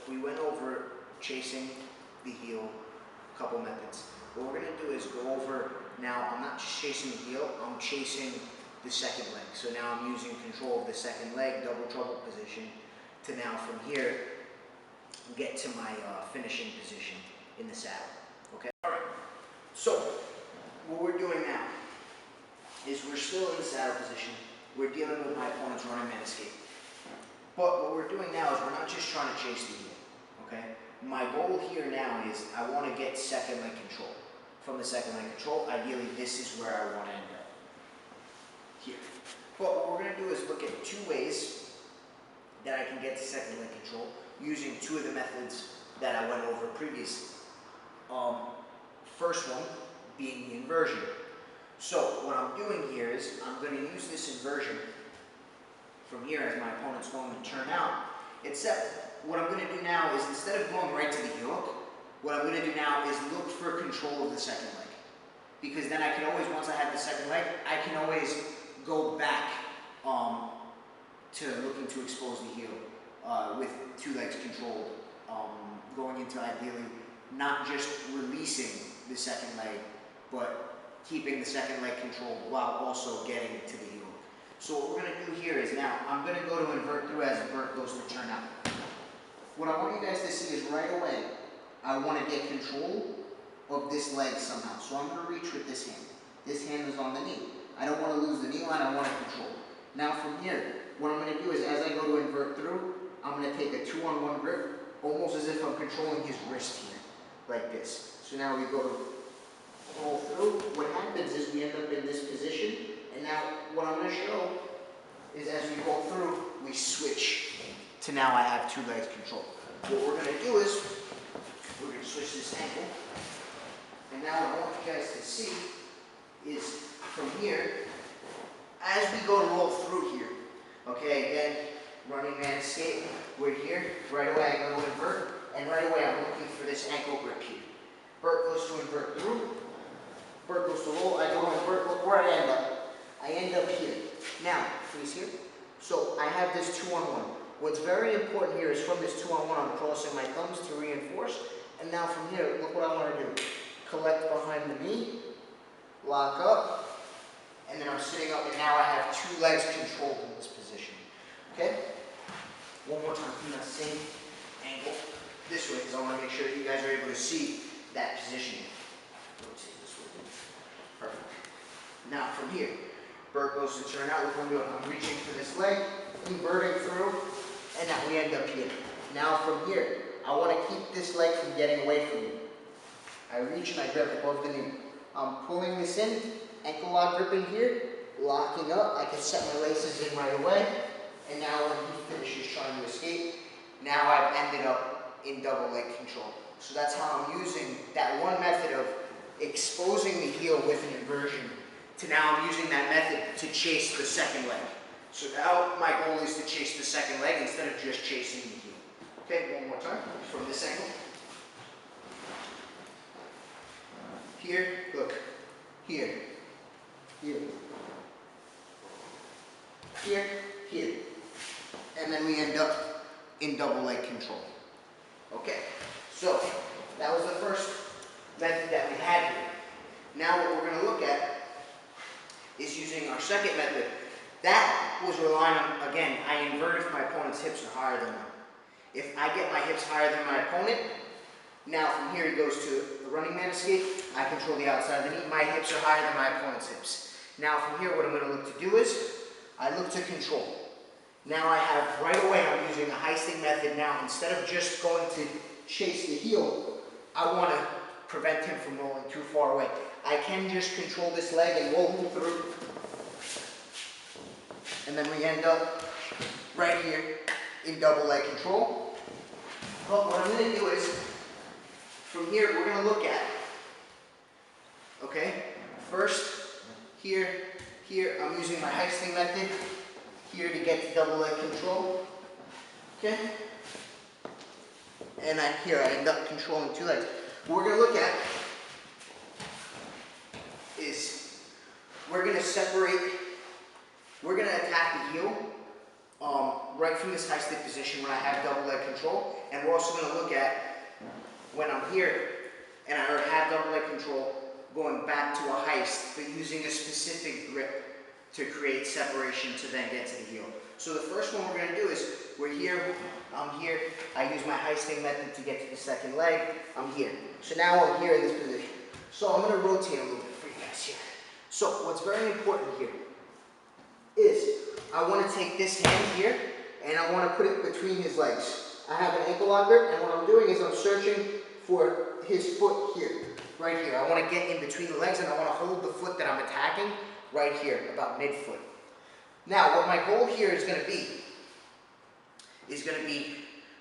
we went over chasing the heel, a couple methods. What we're going to do is go over, now I'm not just chasing the heel, I'm chasing the second leg. So now I'm using control of the second leg, double trouble position, to now from here get to my finishing position in the saddle. Okay? Alright, so what we're doing now is we're still in the saddle position. We're dealing with my opponent's running man escape. But what we're doing now is we're not just trying to chase the heel. Okay? My goal here now is I want to get second leg control. From the second leg control, ideally this is where I want to end up. Here. But what we're going to do is look at two ways that I can get to second leg control using two of the methods that I went over previously. First one being the inversion. So what I'm doing here is I'm going to use this inversion from here as my opponent's going to turn out, except what I'm going to do now is instead of going right to the heel hook, what I'm going to do now is look for control of the second leg. Because then I can always, once I have the second leg, I can always go back to looking to expose the heel with two legs controlled, going into ideally not just releasing the second leg, but keeping the second leg controlled while also getting to the heel hook. So what we're going to do here is now, I'm going to go to invert through as Bert goes to turn out. What I want you guys to see is right away, I want to get control of this leg somehow. So I'm going to reach with this hand. This hand is on the knee. I don't want to lose the knee line, I want to control. Now from here, what I'm going to do is as I go to invert through, I'm going to take a 2-on-1 grip, almost as if I'm controlling his wrist here, like this. So now we go to roll through. What happens is we end up in this position, and now what I'm going to show is as we go through, we switch to now I have two legs control. What we're going to do is, we're going to switch this ankle, and now what I want you guys to see is from here, as we go to roll through here, okay, again, running man escape, we're here, right away I go to invert, and right away I'm looking for this ankle grip here. Bert goes to invert through, Bert goes to roll, I go to invert, look where I end up. I end up here. Now, please here. So I have this 2-on-1. What's very important here is from this 2-on-1, I'm crossing my thumbs to reinforce, and now from here, look what I want to do. Collect behind the knee, lock up, and then I'm sitting up, and now I have two legs controlled in this position. Okay? One more time from that same angle, this way, because I want to make sure that you guys are able to see that position. Rotate this way. Perfect. Now from here, Bert goes to turn out. Look what I'm doing. I'm reaching for this leg, inverting through, and now we end up here. Now from here, I want to keep this leg from getting away from me. I reach and I grab above the knee. I'm pulling this in, ankle lock gripping here, locking up. I can set my laces in right away. And now when he finishes trying to escape, now I've ended up in double leg control. So that's how I'm using that one method of exposing the heel with an inversion to now I'm using that method to chase the second leg. So now my goal is to chase the second leg instead of just chasing the heel. Okay, one more time from this angle. Here, look, here, here, here, here. And then we end up in double leg control. Okay, so that was the first method that we had here. Now what we're going to look at is using our second method. That was relying on, again, I invert if my opponent's hips are higher than mine. If I get my hips higher than my opponent, now from here he goes to the running man escape, I control the outside of the knee, my hips are higher than my opponent's hips. Now from here what I'm going to look to do is, I look to control. Now I have, right away I'm using a heisting method now, instead of just going to chase the heel, I want to prevent him from rolling too far away. I can just control this leg and roll him through. And then we end up right here in double leg control. But what I'm going to do is, from here we're going to look at, okay, first, here, here, I'm using my heisting method, here to get to double leg control, okay? And here I end up controlling two legs. What we're going to look at is we're going to separate, we're going to attack the heel right from this high stick position when I have double leg control. And we're also going to look at when I'm here and I have double leg control going back to a heist, but using a specific grip to create separation to then get to the heel. So the first one we're going to do is, we're here, I'm here, I use my heisting method to get to the second leg, I'm here. So now I'm here in this position. So I'm going to rotate a little bit for you guys here. So what's very important here is, I want to take this hand here, and I want to put it between his legs. I have an ankle locker, and what I'm doing is I'm searching for his foot here, right here. I want to get in between the legs, and I want to hold the foot that I'm attacking right here, about mid-foot. Now, what my goal here is going to be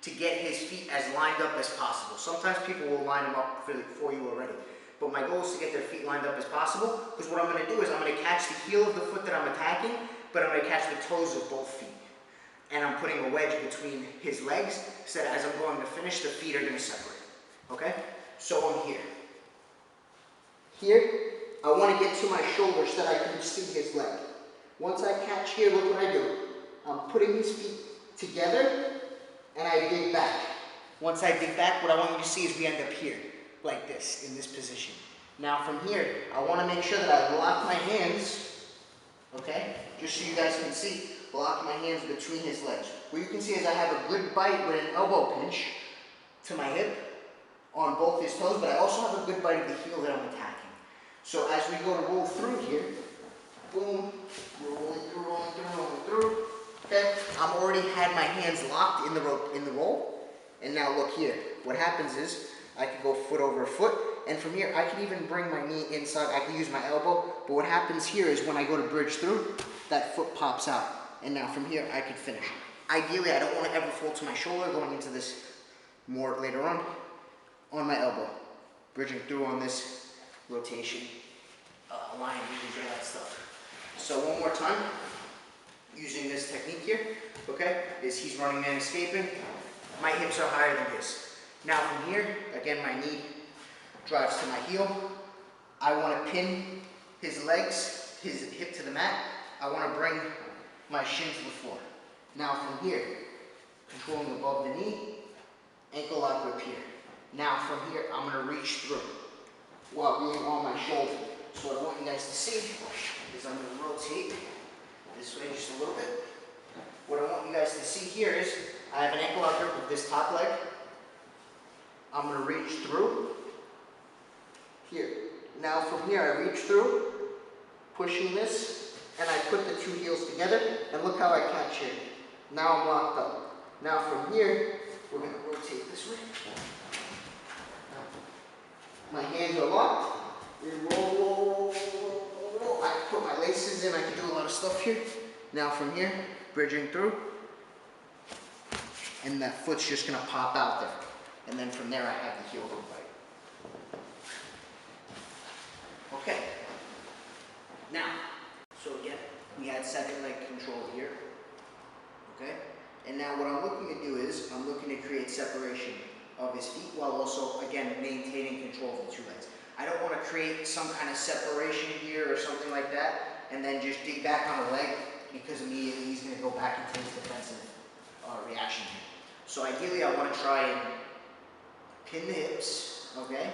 to get his feet as lined up as possible. Sometimes people will line them up for you already. But my goal is to get their feet lined up as possible, because what I'm going to do is I'm going to catch the heel of the foot that I'm attacking, but I'm going to catch the toes of both feet. And I'm putting a wedge between his legs, so that as I'm going to finish, the feet are going to separate. Okay? So I'm here. Here, I want to get to my shoulder so that I can see his leg. Once I catch here, look what I do. I'm putting his feet together, and I dig back. Once I dig back, what I want you to see is we end up here, like this, in this position. Now from here, I want to make sure that I lock my hands, okay? Just so you guys can see, lock my hands between his legs. What you can see is I have a good bite with an elbow pinch to my hip on both his toes, but I also have a good bite of the heel that I'm attacking. So as we go to roll through here, boom, rolling through, okay? I'm already had my hands locked in the roll, and now look here. What happens is, I can go foot over foot, and from here, I can even bring my knee inside. I can use my elbow, but what happens here is when I go to bridge through, that foot pops out, and now from here, I can finish. Ideally, I don't want to ever fall to my shoulder going into this more later on my elbow, bridging through on this rotation, line, and that stuff. So one more time, using this technique here, okay, is he's running and escaping. My hips are higher than his. Now from here, again, my knee drives to my heel. I want to pin his legs, his hip to the mat. I want to bring my shin to the floor. Now from here, controlling above the knee, ankle lock grip here. Now from here, I'm going to reach through while being on my shoulder. So what I want you guys to see is I'm going to rotate this way just a little bit. What I want you guys to see here is I have an ankle lock grip with this top leg. I'm going to reach through here. Now from here, I reach through, pushing this, and I put the two heels together, and look how I catch here. Now I'm locked up. Now from here, we're going to rotate this way. My hands are locked. We roll. I can put my laces in. I can do a lot of stuff here. Now from here, bridging through, and that foot's just going to pop out there. And then from there, I have the heel hook bite. Okay. Now, so again, we had second leg control here. Okay? And now what I'm looking to do is, I'm looking to create separation of his feet while also, again, maintaining control of the two legs. I don't want to create some kind of separation here or something like that, and then just dig back on the leg, because immediately he's going to go back into his defensive reaction here. So ideally, I want to try and pin the hips, okay?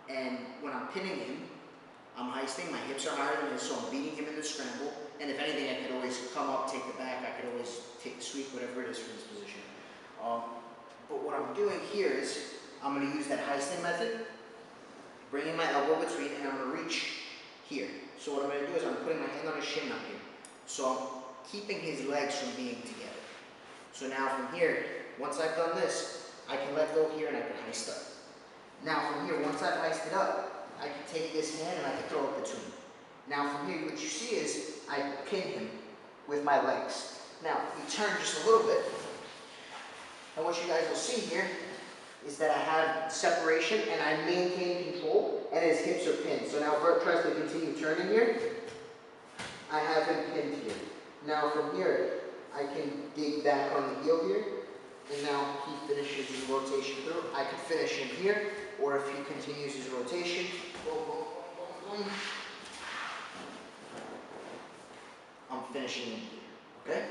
And when I'm pinning him, I'm heisting, my hips are higher than his, so I'm beating him in the scramble. And if anything, I could always come up, take the back, I could always take the sweep, whatever it is for this position. But what I'm doing here is, I'm going to use that heisting method, bringing my elbow between, and I'm going to reach here. So what I'm going to do is I'm putting my hand on his shin up here. So I'm keeping his legs from being together. So now from here, once I've done this, I can let go here and I can heist up. Now from here, once I've heisted up, I can take this hand and I can throw it between. Now from here, what you see is I pin him with my legs. Now, we turn just a little bit, and what you guys will see here is that I have separation and I maintain control, and his hips are pinned. So now Bert tries to continue turning here. I have him pinned here. Now from here, I can dig back on the heel here, and now he finishes his rotation through. I can finish him here, or if he continues his rotation, boom, boom, boom, boom, boom, I'm finishing him here, okay?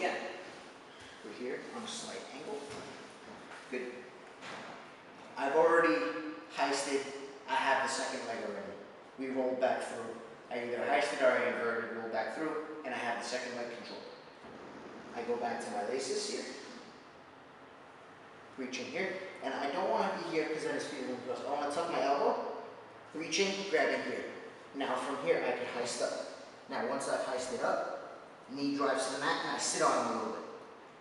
again, we're here on a slight angle. Good. I've already heisted. I have the second leg already. We rolled back through. I either heisted or I inverted, rolled back through, and I have the second leg control. I go back to my laces here. Reach in here, and I don't want to be here because then it's feeling close. I want to tuck my elbow, reach in, grab in here. Now from here I can heist up. Now once I've heisted up, knee drives to the mat and I sit on him a little bit.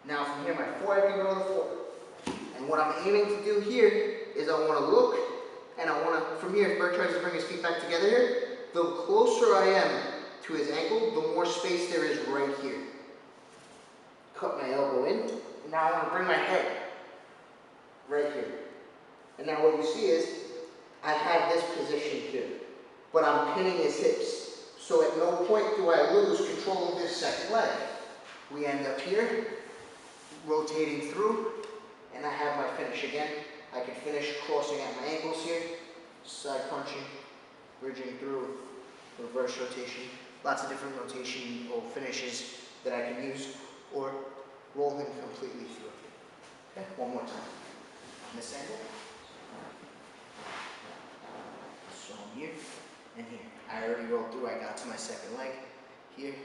Now from here my forehead can go to the floor. And what I'm aiming to do here is I want to look, and I want to, from here, if Bert tries to bring his feet back together here, the closer I am to his ankle, the more space there is right here. Cut my elbow in, and now I want to bring my head right here. And now what you see is, I have this position here, but I'm pinning his hips. So at no point do I lose control of this second leg. We end up here, rotating through, and I have my finish again. I can finish crossing at my ankles here, side punching, bridging through, reverse rotation, lots of different rotation or finishes that I can use, or roll him completely through. Okay, one more time. On this angle. So I'm here and here. I already rolled through, I got to my second leg. Here,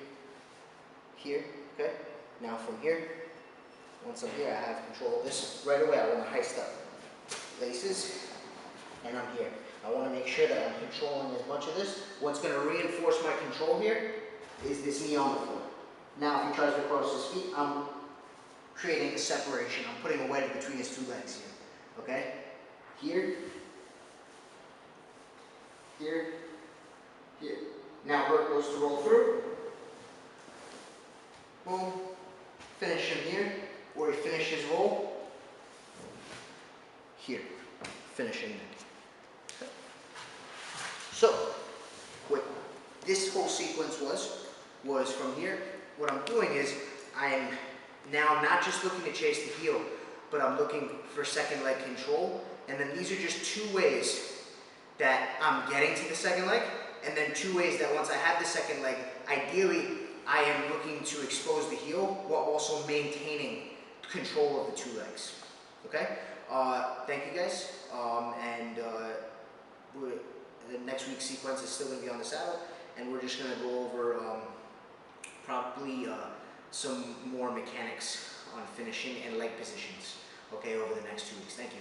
here, okay? Now from here, once I'm here, I have control of this. Right away, I want to heist up. Laces, and I'm here. I want to make sure that I'm controlling as much of this. What's going to reinforce my control here is this knee on the floor. Now, if he tries to cross his feet, I'm creating a separation. I'm putting a wedge between his two legs here. Okay? Here, here, here. Now Bert goes to roll through. Boom. Finish him here, or he finishes roll. Here, finishing it. So, what this whole sequence was from here, what I'm doing is, I am now not just looking to chase the heel, but I'm looking for second leg control, and then these are just two ways that I'm getting to the second leg, and then two ways that once I have the second leg, ideally, I am looking to expose the heel while also maintaining control of the two legs. Okay? Thank you guys, and the next week's sequence is still going to be on the saddle, and we're just going to go over probably some more mechanics on finishing and leg positions, okay, over the next 2 weeks. Thank you.